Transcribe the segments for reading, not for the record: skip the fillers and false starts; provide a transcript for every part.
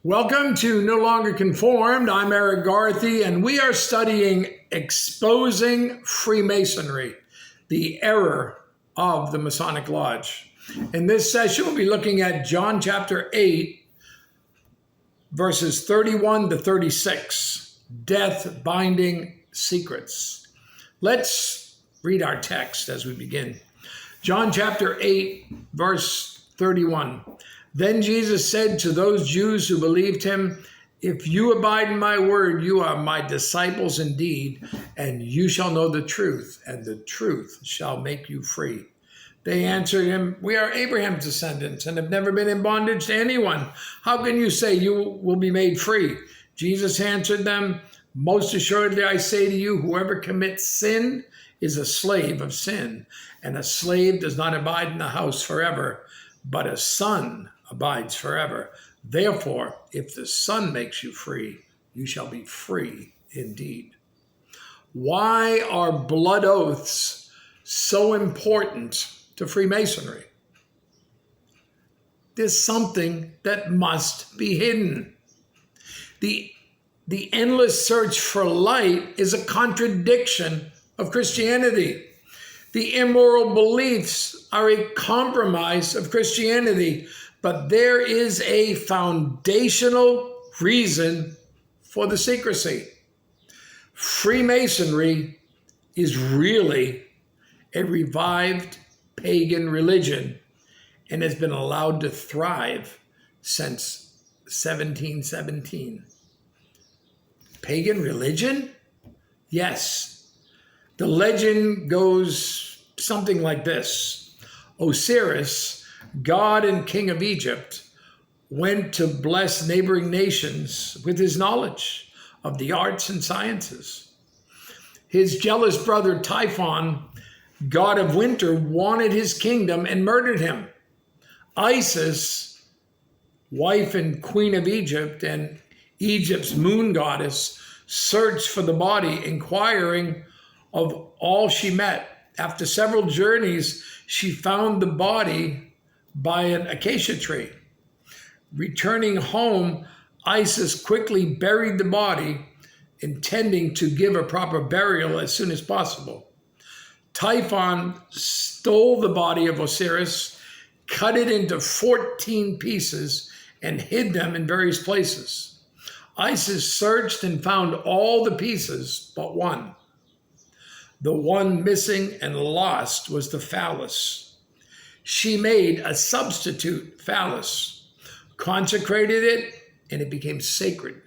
Welcome to No Longer Conformed. I'm Erik Garthe, and we are studying Exposing Freemasonry, the error of the Masonic Lodge. In this session, we'll be looking at John chapter 8, verses 31 to 36, Death Binding Secrets. Let's read our text as we begin. John chapter 8, verse 31. Then Jesus said to those Jews who believed him, "If you abide in my word, you are my disciples indeed, and you shall know the truth, and the truth shall make you free." They answered him, "We are Abraham's descendants and have never been in bondage to anyone. How can you say you will be made free?" Jesus answered them, "Most assuredly I say to you, whoever commits sin is a slave of sin, and a slave does not abide in the house forever, but a son abides forever. Therefore, if the Son makes you free, you shall be free indeed." Why are blood oaths so important to Freemasonry? There's something that must be hidden. The endless search for light is a contradiction of Christianity. The immoral beliefs are a compromise of Christianity. But there is a foundational reason for the secrecy. Freemasonry is really a revived pagan religion and has been allowed to thrive since 1717. Pagan religion? Yes. The legend goes something like this. Osiris, God and King of Egypt, went to bless neighboring nations with his knowledge of the arts and sciences. His jealous brother Typhon, God of winter, wanted his kingdom and murdered him. Isis, wife and queen of Egypt and Egypt's moon goddess, searched for the body, inquiring of all she met. After several journeys, she found the body by an acacia tree. Returning home, Isis quickly buried the body, intending to give a proper burial as soon as possible. Typhon stole the body of Osiris, cut it into 14 pieces, and hid them in various places. Isis searched and found all the pieces but one. The one missing and lost was the phallus. She made a substitute phallus, consecrated it, and it became sacred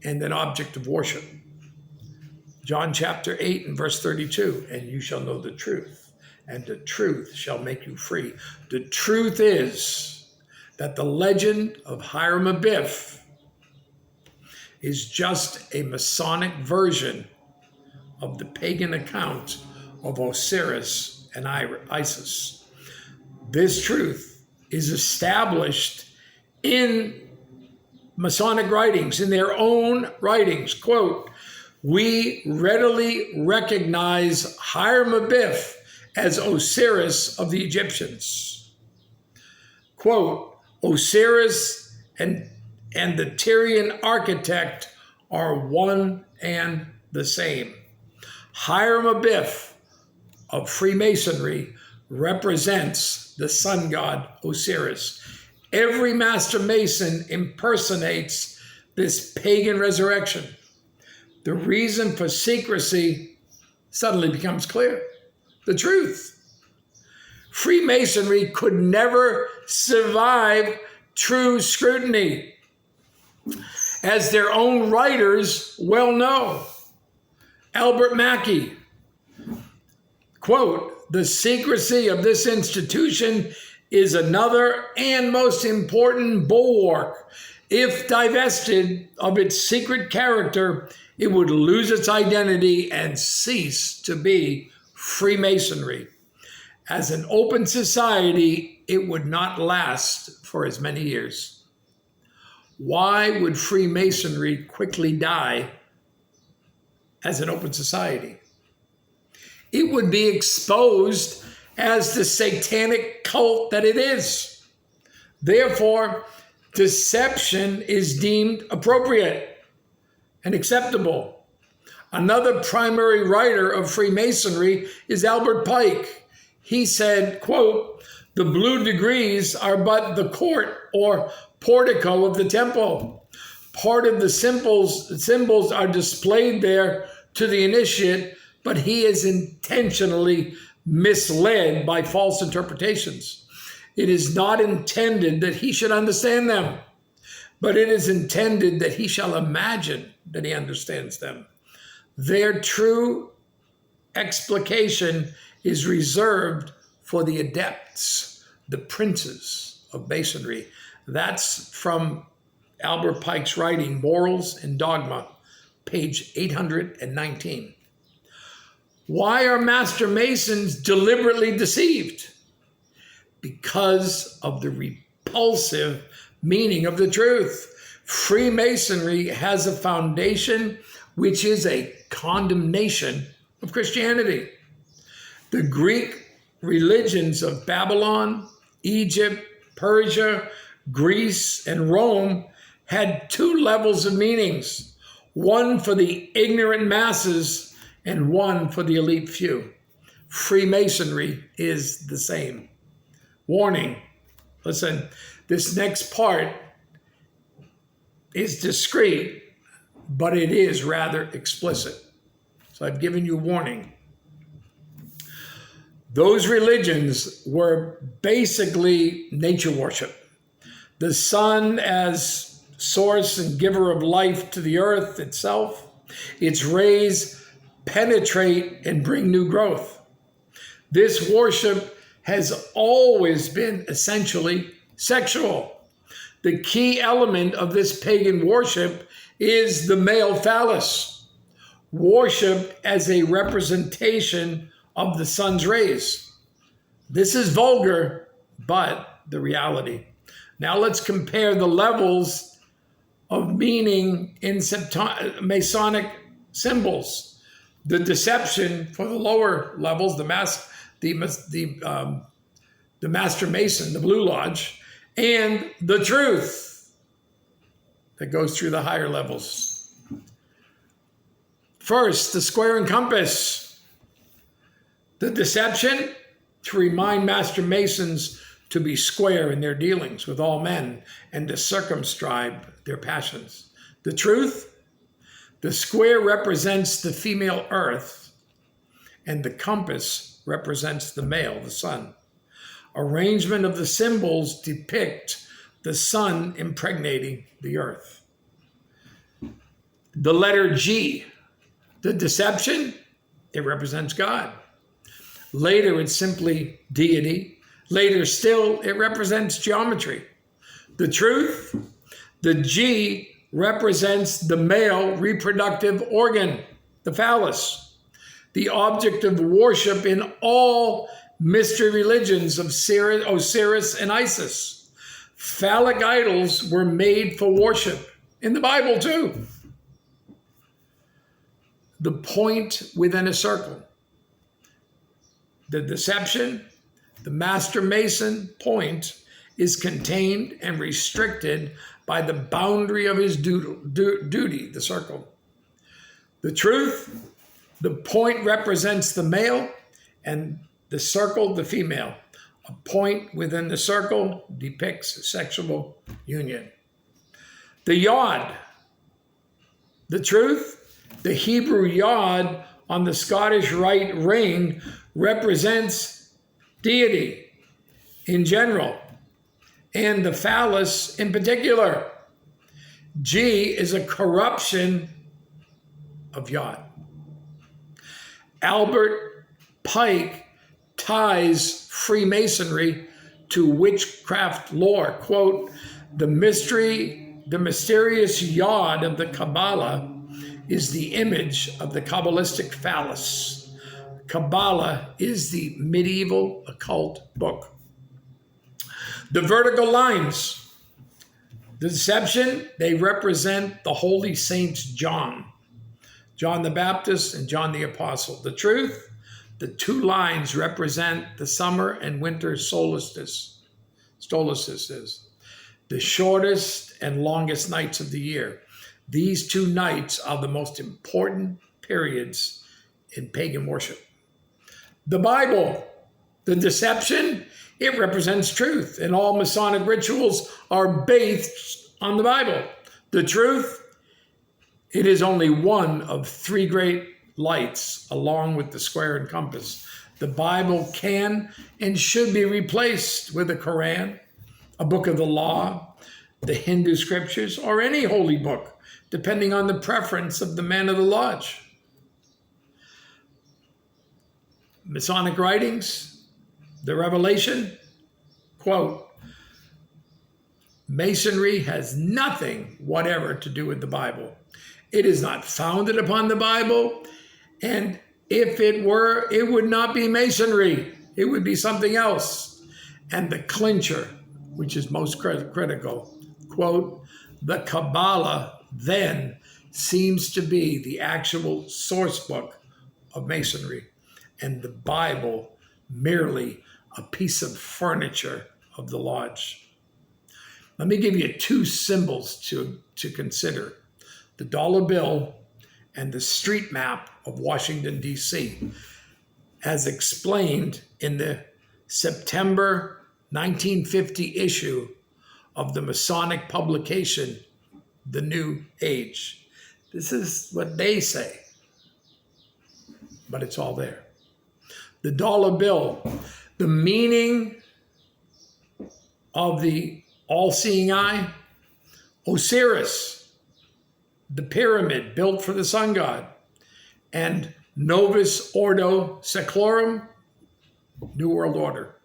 and an object of worship. John chapter 8 and verse 32, "And you shall know the truth, and the truth shall make you free." The truth is that the legend of Hiram Abiff is just a Masonic version of the pagan account of Osiris and Isis. This truth is established in Masonic writings, in their own writings. Quote, "We readily recognize Hiram Abiff as Osiris of the Egyptians." Quote, "Osiris and the Tyrian architect are one and the same. Hiram Abiff of Freemasonry represents the sun god Osiris. Every master mason impersonates this pagan resurrection." The reason for secrecy suddenly becomes clear. The truth. Freemasonry could never survive true scrutiny, as their own writers well know. Albert Mackey, quote, "The secrecy of this institution is another and most important bulwark. If divested of its secret character, it would lose its identity and cease to be Freemasonry. As an open society, it would not last for as many years." Why would Freemasonry quickly die as an open society? It would be exposed as the satanic cult that it is. Therefore, deception is deemed appropriate and acceptable. Another primary writer of Freemasonry is Albert Pike. He said, quote, "The blue degrees are but the court or portico of the temple. Part of the symbols are displayed there to the initiate, but he is intentionally misled by false interpretations. It is not intended that he should understand them, but it is intended that he shall imagine that he understands them. Their true explication is reserved for the adepts, the princes of Masonry." That's from Albert Pike's writing, Morals and Dogma, page 819. Why are Master Masons deliberately deceived? Because of the repulsive meaning of the truth. Freemasonry has a foundation which is a condemnation of Christianity. The Greek religions of Babylon, Egypt, Persia, Greece, and Rome had two levels of meanings, one for the ignorant masses and one for the elite few. Freemasonry is the same. Warning, listen, this next part is discreet, but it is rather explicit. So I've given you warning. Those religions were basically nature worship. The sun as source and giver of life to the earth itself. Its rays penetrate and bring new growth. This worship has always been essentially sexual. The key element of this pagan worship is the male phallus, worshipped as a representation of the sun's rays. This is vulgar, but the reality. Now let's compare the levels of meaning in Masonic symbols. The deception for the lower levels, the Master Mason, the Blue Lodge, and the truth that goes through the higher levels. First, the square and compass. The deception to remind Master Masons to be square in their dealings with all men and to circumscribe their passions. The truth, the square represents the female earth and the compass represents the male, the sun. Arrangement of the symbols depict the sun impregnating the earth. The letter G, the deception, it represents God. Later, it's simply deity. Later still, it represents geometry. The truth, the G represents the male reproductive organ, the phallus, the object of worship in all mystery religions of Osiris and Isis. Phallic idols were made for worship in the Bible too. The point within a circle. The deception, the Master Mason point is contained and restricted by the boundary of his duty, the circle. The truth, the point represents the male and the circle, the female. A point within the circle depicts sexual union. The yod, the truth, the Hebrew yod on the Scottish rite ring represents deity in general, and the phallus in particular. G is a corruption of yod. Albert Pike ties Freemasonry to witchcraft lore. Quote, the mysterious yod of the Kabbalah is the image of the Kabbalistic phallus. Kabbalah is the medieval occult book. The vertical lines, the deception, they represent the holy saints John the Baptist and John the Apostle. The truth, the two lines represent the summer and winter solstices. The the shortest and longest nights of the year. These 2 nights are the most important periods in pagan worship. The Bible, the deception, it represents truth, and all Masonic rituals are based on the Bible. The truth, it is only one of 3 great lights, along with the square and compass. The Bible can and should be replaced with the Quran, a book of the law, the Hindu scriptures, or any holy book, depending on the preference of the man of the lodge. Masonic writings, the Revelation, quote, Masonry has nothing whatever to do with the Bible. It is not founded upon the Bible, and if it were, it would not be Masonry. It would be something else. And the clincher, which is most critical, quote, the Kabbalah then seems to be the actual source book of Masonry, and the Bible merely a piece of furniture of the lodge. Let me give you 2 symbols to consider: the dollar bill and the street map of Washington, D.C., as explained in the September 1950 issue of the Masonic publication, The New Age. This is what they say, but it's all there. The dollar bill, the meaning of the all-seeing eye, Osiris, the pyramid built for the sun god, and Novus Ordo Seclorum, New World Order.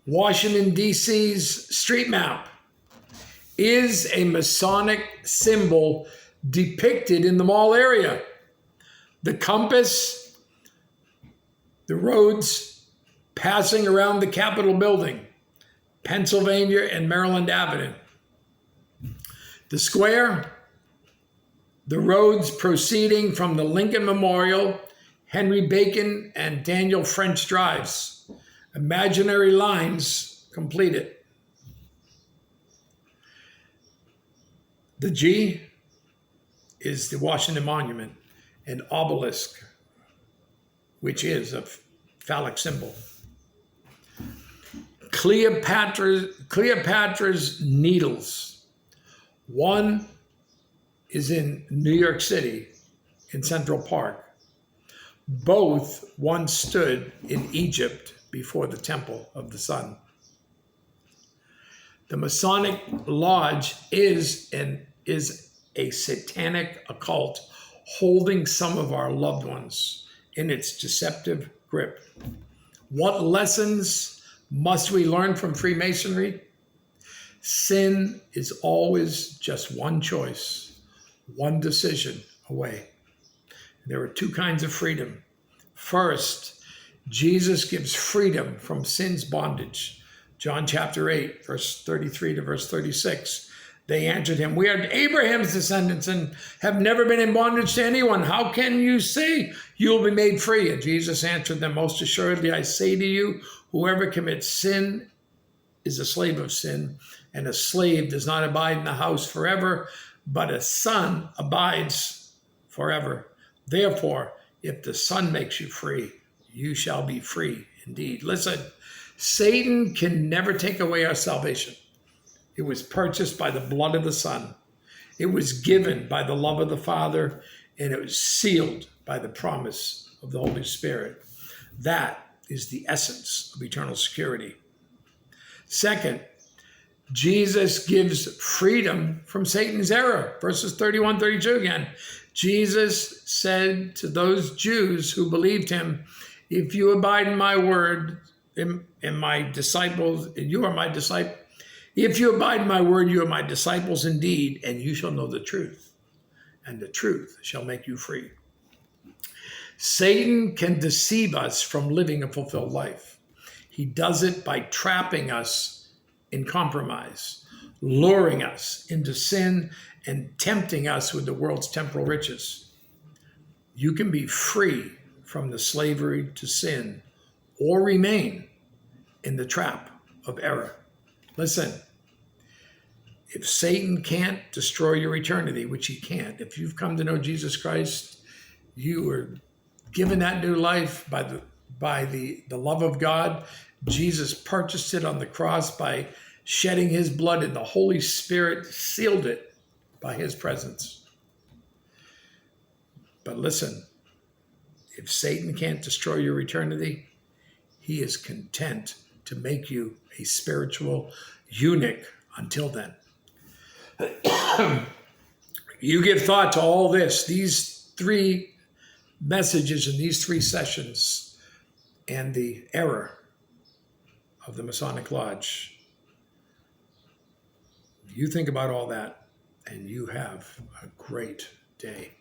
Washington, D.C.'s street map is a Masonic symbol depicted in the mall area. The compass, the roads passing around the Capitol building, Pennsylvania and Maryland Avenue. The square, the roads proceeding from the Lincoln Memorial, Henry Bacon, and Daniel French drives. Imaginary lines complete it. The G is the Washington Monument, an obelisk, which is a phallic symbol. Cleopatra's needles. One is in New York City, in Central Park. Both once stood in Egypt before the Temple of the Sun. The Masonic Lodge is a satanic occult holding some of our loved ones in its deceptive grip. What lessons must we learn from Freemasonry? Sin is always just one choice, one decision away. There are 2 kinds of freedom. First, Jesus gives freedom from sin's bondage. John chapter 8, verse 33 to verse 36. They answered him, "We are Abraham's descendants and have never been in bondage to anyone. How can you say you will be made free?" And Jesus answered them, "Most assuredly, I say to you, whoever commits sin is a slave of sin, and a slave does not abide in the house forever, but a son abides forever. Therefore, if the Son makes you free, you shall be free indeed." Listen, Satan can never take away our salvation. It was purchased by the blood of the Son. It was given by the love of the Father, and it was sealed by the promise of the Holy Spirit. That is the essence of eternal security. Second, Jesus gives freedom from Satan's error. Verses 31, 32 again. Jesus said to those Jews who believed him, "If you abide in my word, in my disciples, you are my disciples. If you abide in my word, you are my disciples indeed, and you shall know the truth, and the truth shall make you free." Satan can deceive us from living a fulfilled life. He does it by trapping us in compromise, luring us into sin, and tempting us with the world's temporal riches. You can be free from the slavery to sin or remain in the trap of error. Listen, If Satan can't destroy your eternity, which he can't, if you've come to know Jesus Christ, you were given that new life by the love of God. Jesus purchased it on the cross by shedding his blood, and the Holy Spirit sealed it by his presence. But listen, if Satan can't destroy your eternity, he is content to make you a spiritual eunuch until then. You give thought to all this, these three messages in these three sessions, and the error of the Masonic Lodge. You think about all that, and you have a great day.